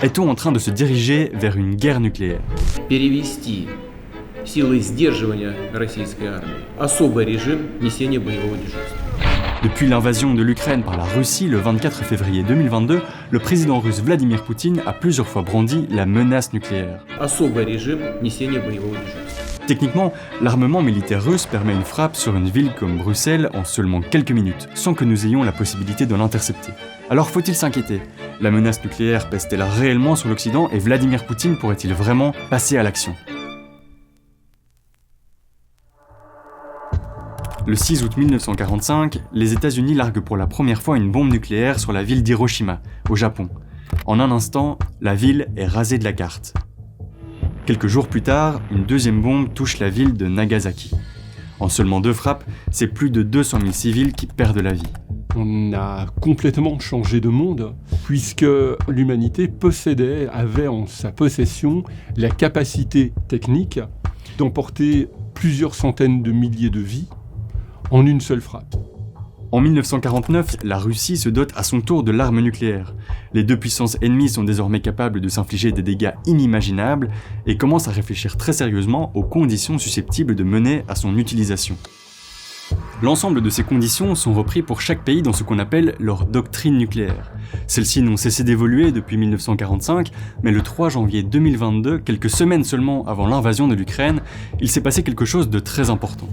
Est-on en train de se diriger vers une guerre nucléaire ? Перевести силы сдерживания российской армии. Особый режим несения боевого дежурства. Depuis l'invasion de l'Ukraine par la Russie le 24 février 2022, le président russe Vladimir Poutine a plusieurs fois brandi la menace nucléaire. Особый режим несения боевого дежурства. Techniquement, l'armement militaire russe permet une frappe sur une ville comme Bruxelles en seulement quelques minutes, sans que nous ayons la possibilité de l'intercepter. Alors faut-il s'inquiéter ? La menace nucléaire pèse-t-elle réellement sur l'Occident et Vladimir Poutine pourrait-il vraiment passer à l'action ? Le 6 août 1945, les États-Unis larguent pour la première fois une bombe nucléaire sur la ville d'Hiroshima, au Japon. En un instant, la ville est rasée de la carte. Quelques jours plus tard, une deuxième bombe touche la ville de Nagasaki. En seulement 2 frappes, c'est plus de 200 000 civils qui perdent la vie. On a complètement changé de monde, puisque l'humanité avait en sa possession la capacité technique d'emporter plusieurs centaines de milliers de vies en une seule frappe. En 1949, la Russie se dote à son tour de l'arme nucléaire. Les 2 puissances ennemies sont désormais capables de s'infliger des dégâts inimaginables et commencent à réfléchir très sérieusement aux conditions susceptibles de mener à son utilisation. L'ensemble de ces conditions sont repris pour chaque pays dans ce qu'on appelle leur doctrine nucléaire. Celles-ci n'ont cessé d'évoluer depuis 1945, mais le 3 janvier 2022, quelques semaines seulement avant l'invasion de l'Ukraine, il s'est passé quelque chose de très important.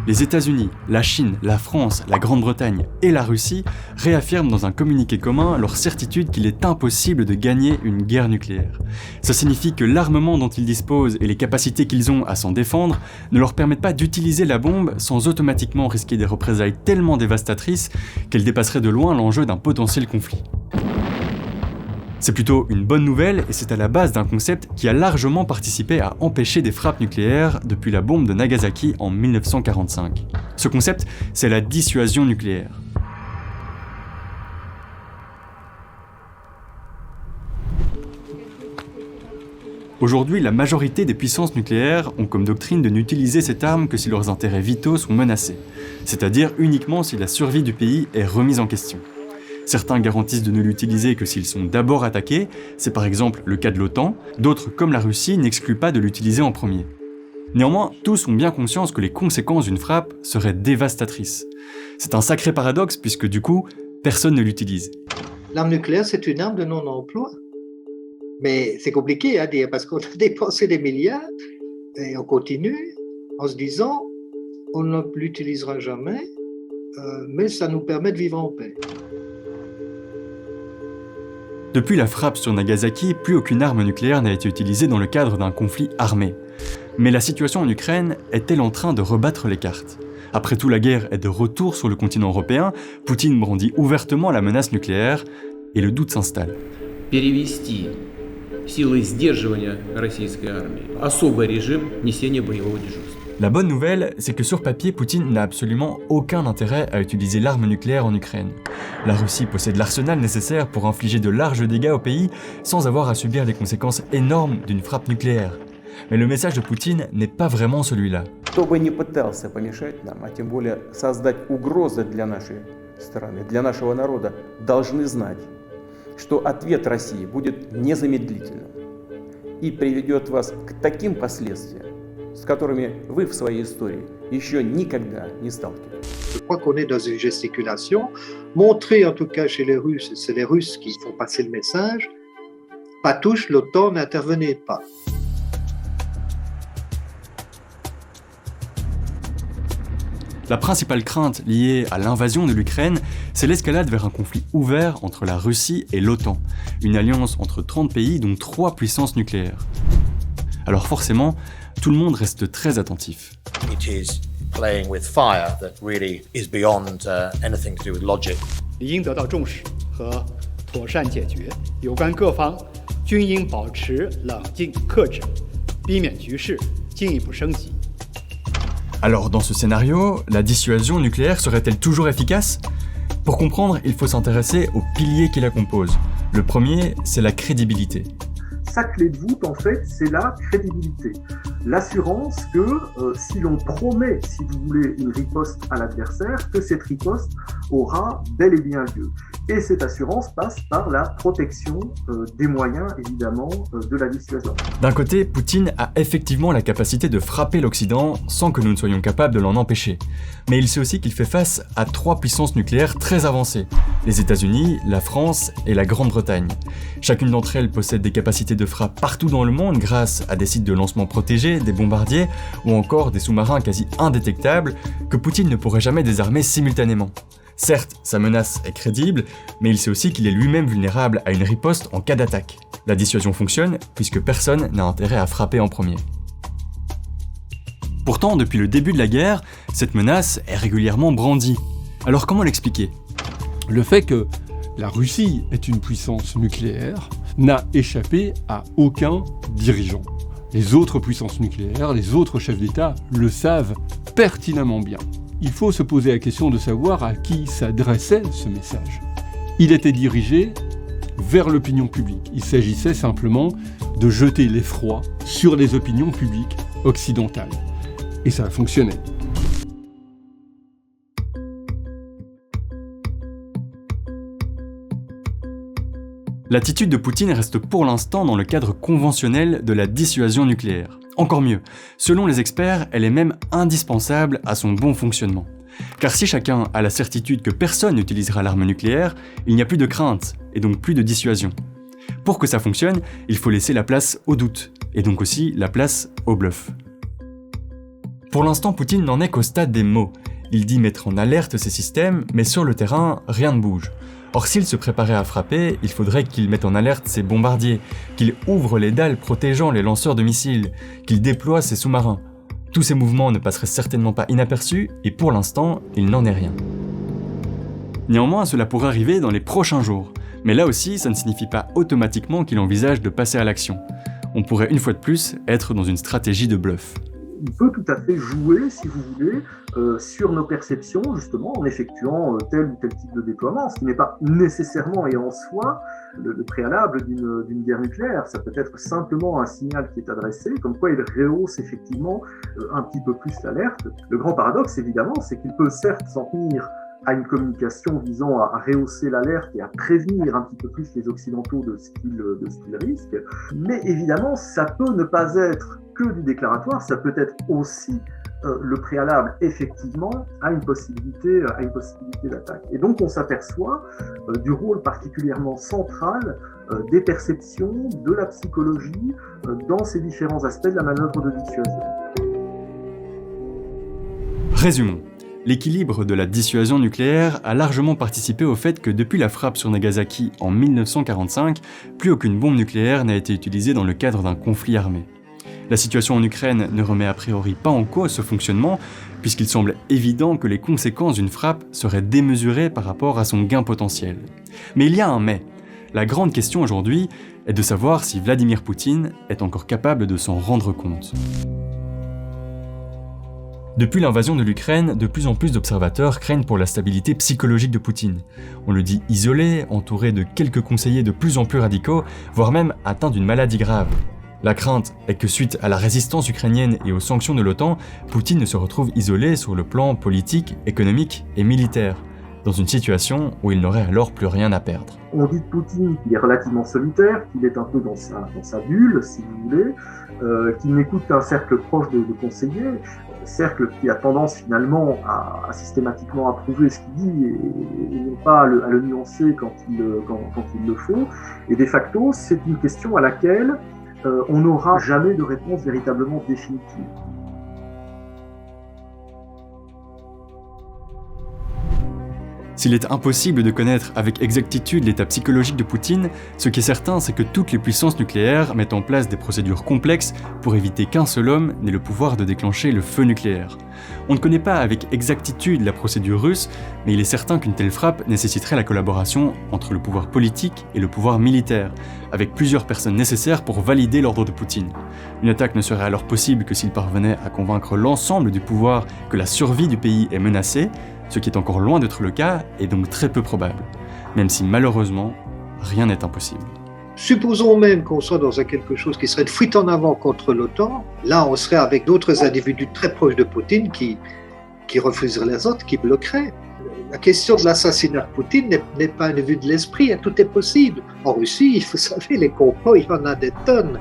Les États-Unis, la Chine, la France, la Grande-Bretagne et la Russie réaffirment dans un communiqué commun leur certitude qu'il est impossible de gagner une guerre nucléaire. Ça signifie que l'armement dont ils disposent et les capacités qu'ils ont à s'en défendre ne leur permettent pas d'utiliser la bombe sans automatiquement risquer des représailles tellement dévastatrices qu'elles dépasseraient de loin l'enjeu d'un potentiel conflit. C'est plutôt une bonne nouvelle et c'est à la base d'un concept qui a largement participé à empêcher des frappes nucléaires depuis la bombe de Nagasaki en 1945. Ce concept, c'est la dissuasion nucléaire. Aujourd'hui, la majorité des puissances nucléaires ont comme doctrine de n'utiliser cette arme que si leurs intérêts vitaux sont menacés, c'est-à-dire uniquement si la survie du pays est remise en question. Certains garantissent de ne l'utiliser que s'ils sont d'abord attaqués, c'est par exemple le cas de l'OTAN, d'autres comme la Russie n'excluent pas de l'utiliser en premier. Néanmoins, tous ont bien conscience que les conséquences d'une frappe seraient dévastatrices. C'est un sacré paradoxe puisque du coup, personne ne l'utilise. L'arme nucléaire, c'est une arme de non-emploi. Mais c'est compliqué à dire parce qu'on a dépensé des milliards et on continue en se disant on ne l'utilisera jamais, mais ça nous permet de vivre en paix. Depuis la frappe sur Nagasaki, plus aucune arme nucléaire n'a été utilisée dans le cadre d'un conflit armé. Mais la situation en Ukraine est-elle en train de rebattre les cartes ? Après tout, la guerre est de retour sur le continent européen, Poutine brandit ouvertement la menace nucléaire et le doute s'installe. Перевести силы сдерживания российской армии. Особый режим несения боевого дежурства. La bonne nouvelle, c'est que sur papier, Poutine n'a absolument aucun intérêt à utiliser l'arme nucléaire en Ukraine. La Russie possède l'arsenal nécessaire pour infliger de larges dégâts au pays sans avoir à subir les conséquences énormes d'une frappe nucléaire. Mais le message de Poutine n'est pas vraiment celui-là. Кто бы ни пытался помешать нам, а тем более создать угрозы для нашей страны, для нашего народа, должны знать, что ответ России будет незамедлительным и приведет вас к таким последствиям, с которыми вы в своей истории еще никогда не сталкивались. Je crois qu'on est dans une gesticulation, montrée en tout cas chez les Russes, c'est les Russes qui font passer le message, pas touche, l'OTAN n'intervenez pas. La principale crainte liée à l'invasion de l'Ukraine, c'est l'escalade vers un conflit ouvert entre la Russie et l'OTAN, une alliance entre 30 pays dont 3 puissances nucléaires. Alors forcément, tout le monde reste très attentif. It is playing with fire that really is beyond anything to do with logic. 理应得到重视和妥善解决，有关各方均应保持冷静克制，避免局势进一步升级。 Alors dans ce scénario, la dissuasion nucléaire serait-elle toujours efficace ? Pour comprendre, il faut s'intéresser aux piliers qui la composent. Le premier, c'est la crédibilité. Sa clé de voûte, en fait, c'est la crédibilité. L'assurance que si l'on promet, si vous voulez, une riposte à l'adversaire, que cette riposte aura bel et bien lieu. Et cette assurance passe par la protection des moyens, évidemment, de la dissuasion. D'un côté, Poutine a effectivement la capacité de frapper l'Occident sans que nous ne soyons capables de l'en empêcher. Mais il sait aussi qu'il fait face à 3 puissances nucléaires très avancées, les États-Unis, la France et la Grande-Bretagne. Chacune d'entre elles possède des capacités de frappe partout dans le monde grâce à des sites de lancement protégés, des bombardiers ou encore des sous-marins quasi indétectables que Poutine ne pourrait jamais désarmer simultanément. Certes, sa menace est crédible, mais il sait aussi qu'il est lui-même vulnérable à une riposte en cas d'attaque. La dissuasion fonctionne, puisque personne n'a intérêt à frapper en premier. Pourtant, depuis le début de la guerre, cette menace est régulièrement brandie. Alors comment l'expliquer ? Le fait que la Russie est une puissance nucléaire n'a échappé à aucun dirigeant. Les autres puissances nucléaires, les autres chefs d'État le savent pertinemment bien. Il faut se poser la question de savoir à qui s'adressait ce message. Il était dirigé vers l'opinion publique. Il s'agissait simplement de jeter l'effroi sur les opinions publiques occidentales. Et ça a fonctionné. L'attitude de Poutine reste pour l'instant dans le cadre conventionnel de la dissuasion nucléaire. Encore mieux, selon les experts, elle est même indispensable à son bon fonctionnement. Car si chacun a la certitude que personne n'utilisera l'arme nucléaire, il n'y a plus de crainte, et donc plus de dissuasion. Pour que ça fonctionne, il faut laisser la place au doute, et donc aussi la place au bluff. Pour l'instant, Poutine n'en est qu'au stade des mots. Il dit mettre en alerte ces systèmes, mais sur le terrain, rien ne bouge. Or, s'il se préparait à frapper, il faudrait qu'il mette en alerte ses bombardiers, qu'il ouvre les dalles protégeant les lanceurs de missiles, qu'il déploie ses sous-marins. Tous ces mouvements ne passeraient certainement pas inaperçus, et pour l'instant, il n'en est rien. Néanmoins, cela pourrait arriver dans les prochains jours. Mais là aussi, ça ne signifie pas automatiquement qu'il envisage de passer à l'action. On pourrait une fois de plus être dans une stratégie de bluff. Il peut tout à fait jouer, si vous voulez, sur nos perceptions, justement, en effectuant tel ou tel type de déploiement, ce qui n'est pas nécessairement et en soi le préalable d'une guerre nucléaire. Ça peut être simplement un signal qui est adressé, comme quoi il rehausse effectivement un petit peu plus l'alerte. Le grand paradoxe, évidemment, c'est qu'il peut certes s'en tenir à une communication visant à rehausser l'alerte et à prévenir un petit peu plus les Occidentaux de ce qu'ils risquent, mais évidemment, ça peut ne pas être que du déclaratoire, ça peut être aussi le préalable, effectivement, à une possibilité d'attaque. Et donc, on s'aperçoit du rôle particulièrement central des perceptions, de la psychologie, dans ces différents aspects de la manœuvre de dissuasion. Résumons. L'équilibre de la dissuasion nucléaire a largement participé au fait que depuis la frappe sur Nagasaki en 1945, plus aucune bombe nucléaire n'a été utilisée dans le cadre d'un conflit armé. La situation en Ukraine ne remet a priori pas en cause ce fonctionnement, puisqu'il semble évident que les conséquences d'une frappe seraient démesurées par rapport à son gain potentiel. Mais il y a un mais. La grande question aujourd'hui est de savoir si Vladimir Poutine est encore capable de s'en rendre compte. Depuis l'invasion de l'Ukraine, de plus en plus d'observateurs craignent pour la stabilité psychologique de Poutine. On le dit isolé, entouré de quelques conseillers de plus en plus radicaux, voire même atteint d'une maladie grave. La crainte est que suite à la résistance ukrainienne et aux sanctions de l'OTAN, Poutine ne se retrouve isolé sur le plan politique, économique et militaire, dans une situation où il n'aurait alors plus rien à perdre. On dit de Poutine qu'il est relativement solitaire, qu'il est un peu dans sa bulle, si vous voulez, qu'il n'écoute qu'un cercle proche de conseillers, cercle qui a tendance finalement à systématiquement approuver ce qu'il dit et non pas à le nuancer quand il le faut. Et de facto, c'est une question à laquelle on n'aura jamais de réponse véritablement définitive. S'il est impossible de connaître avec exactitude l'état psychologique de Poutine, ce qui est certain, c'est que toutes les puissances nucléaires mettent en place des procédures complexes pour éviter qu'un seul homme n'ait le pouvoir de déclencher le feu nucléaire. On ne connaît pas avec exactitude la procédure russe, mais il est certain qu'une telle frappe nécessiterait la collaboration entre le pouvoir politique et le pouvoir militaire, avec plusieurs personnes nécessaires pour valider l'ordre de Poutine. Une attaque ne serait alors possible que s'il parvenait à convaincre l'ensemble du pouvoir que la survie du pays est menacée, ce qui est encore loin d'être le cas et donc très peu probable, même si malheureusement, rien n'est impossible. Supposons même qu'on soit dans quelque chose qui serait de fuite en avant contre l'OTAN, là on serait avec d'autres individus très proches de Poutine qui refuseraient les autres, qui bloqueraient. la question de l'assassinat de Poutine n'est pas une vue de l'esprit, tout est possible. En Russie, vous savez, les complots, il y en a des tonnes.